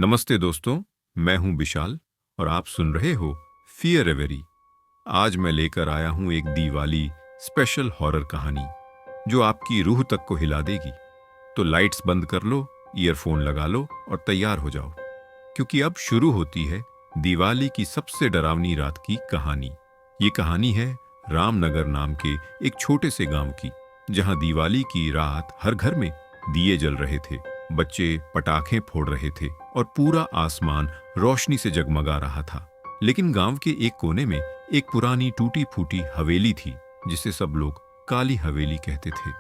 नमस्ते दोस्तों, मैं हूं विशाल और आप सुन रहे हो फियर एवरी। आज मैं लेकर आया हूं एक दिवाली स्पेशल हॉरर कहानी जो आपकी रूह तक को हिला देगी। तो लाइट्स बंद कर लो, ईयरफोन लगा लो और तैयार हो जाओ, क्योंकि अब शुरू होती है दिवाली की सबसे डरावनी रात की कहानी। ये कहानी है रामनगर नाम के एक छोटे से गांव की, जहां दिवाली की रात हर घर में दिए जल रहे थे, बच्चे पटाखे फोड़ रहे थे और पूरा आसमान रोशनी से जगमगा रहा था। लेकिन गांव के एक कोने में एक पुरानी टूटी फूटी हवेली थी, जिसे सब लोग काली हवेली कहते थे।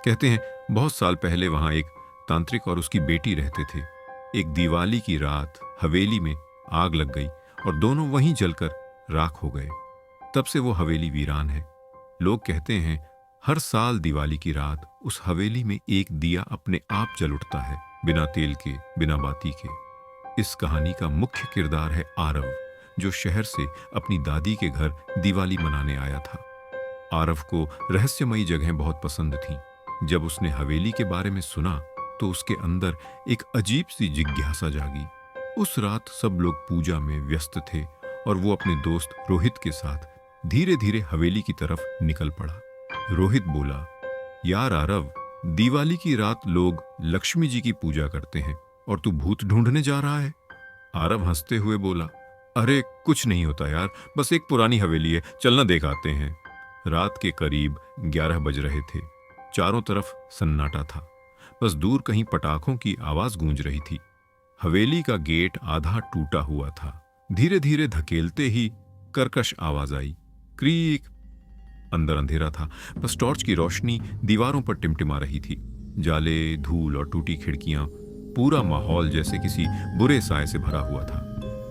कहते हैं बहुत साल पहले वहां एक तांत्रिक और उसकी बेटी रहते थे। एक दिवाली की रात हवेली में आग लग गई और दोनों वहीं जलकर राख हो गए। तब से वो हवेली वीरान है। लोग कहते हैं हर साल दिवाली की रात उस हवेली में एक दिया अपने आप जल उठता है, बिना तेल के, बिना बाती के। इस कहानी का मुख्य किरदार है आरव, जो शहर से अपनी दादी के घर दिवाली मनाने आया था। आरव को रहस्यमयी जगहें बहुत पसंद थीं। जब उसने हवेली के बारे में सुना तो उसके अंदर एक अजीब सी जिज्ञासा जागी। उस रात सब लोग पूजा में व्यस्त थे और वो अपने दोस्त रोहित के साथ धीरे धीरे हवेली की तरफ निकल पड़ा। रोहित बोला, यार आरव, दिवाली की रात लोग लक्ष्मी जी की पूजा करते हैं और तू भूत ढूंढने जा रहा है। आरव हंसते हुए बोला, अरे कुछ नहीं होता यार, बस एक पुरानी हवेली है, चलना देख आते हैं। रात के करीब 11 बज रहे थे। चारों तरफ सन्नाटा था, बस दूर कहीं पटाखों की आवाज गूंज रही थी। हवेली का गेट आधा टूटा हुआ था। धीरे धीरे धकेलते ही कर्कश आवाज आई, क्रीक। अंदर अंधेरा था, बस टॉर्च की रोशनी दीवारों पर टिमटिमा रही थी। जाले, धूल और टूटी खिड़कियां, पूरा माहौल जैसे किसी बुरे साए से भरा हुआ था।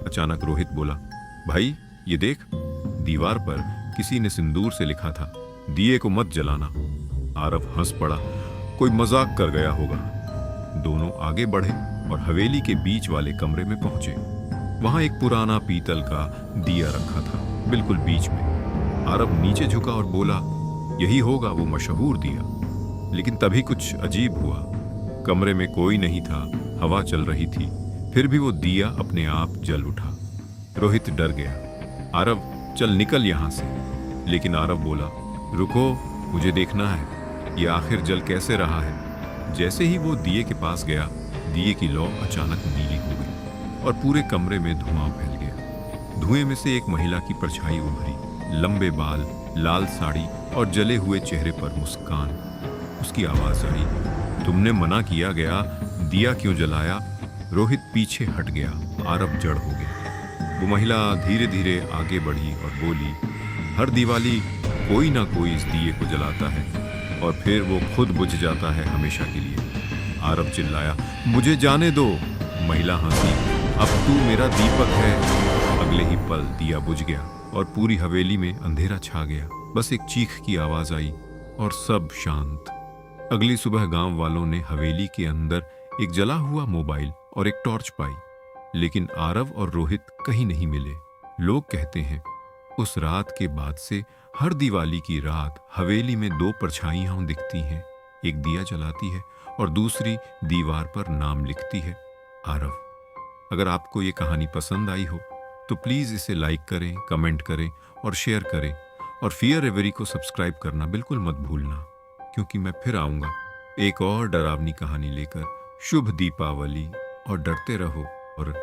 अचानक रोहित बोला, भाई ये देख, दीवार पर किसी ने सिंदूर से लिखा था, दिए को मत जलाना। आरव हंस पड़ा, कोई मजाक कर गया होगा। दोनों आगे बढ़े और हवेली के बीच वाले कमरे में पहुंचे। वहां एक पुराना पीतल का दिया रखा था, बिल्कुल बीच में। आरव नीचे झुका और बोला, यही होगा वो मशहूर दिया। लेकिन तभी कुछ अजीब हुआ। कमरे में कोई नहीं था, हवा चल रही थी, फिर भी वो दिया अपने आप जल उठा। रोहित डर गया, आरव चल निकल यहां से। लेकिन आरव बोला, रुको, मुझे देखना है ये आखिर जल कैसे रहा है। जैसे ही वो दिए के पास गया, दिए की लौ अचानक नीली हो गई और पूरे कमरे में धुआं फैल गया। धुएं में से एक महिला की परछाई उभरी, लंबे बाल, लाल साड़ी और जले हुए चेहरे पर मुस्कान। उसकी आवाज आई, तुमने मना किया गया, दिया क्यों जलाया। रोहित पीछे हट गया, आरव जड़ हो गया। वो महिला धीरे धीरे आगे बढ़ी और बोली, हर दिवाली कोई ना कोई इस दिए को जलाता है और फिर वो खुद बुझ जाता है हमेशा के लिए। आरव चिल्लाया, मुझे जाने दो। महिला हंसी, अब तू मेरा दीपक है। अगले ही पल दिया बुझ गया और पूरी हवेली में अंधेरा छा गया। बस एक चीख की आवाज आई और सब शांत। अगली सुबह गांव वालों ने हवेली के अंदर एक जला हुआ मोबाइल और एक टॉर्च पाई, लेकिन आरव और रोहित कहीं नहीं मिले। लोग कहते हैं उस रात के बाद से हर दिवाली की रात हवेली में दो परछाइयां दिखती हैं, एक दिया जलाती है और दूसरी दीवार पर नाम लिखती है, आरव। अगर आपको ये कहानी पसंद आई हो तो प्लीज़ इसे लाइक करें, कमेंट करें और शेयर करें। और फियर एवरी को सब्सक्राइब करना बिल्कुल मत भूलना, क्योंकि मैं फिर आऊँगा एक और डरावनी कहानी लेकर। शुभ दीपावली और डरते रहो और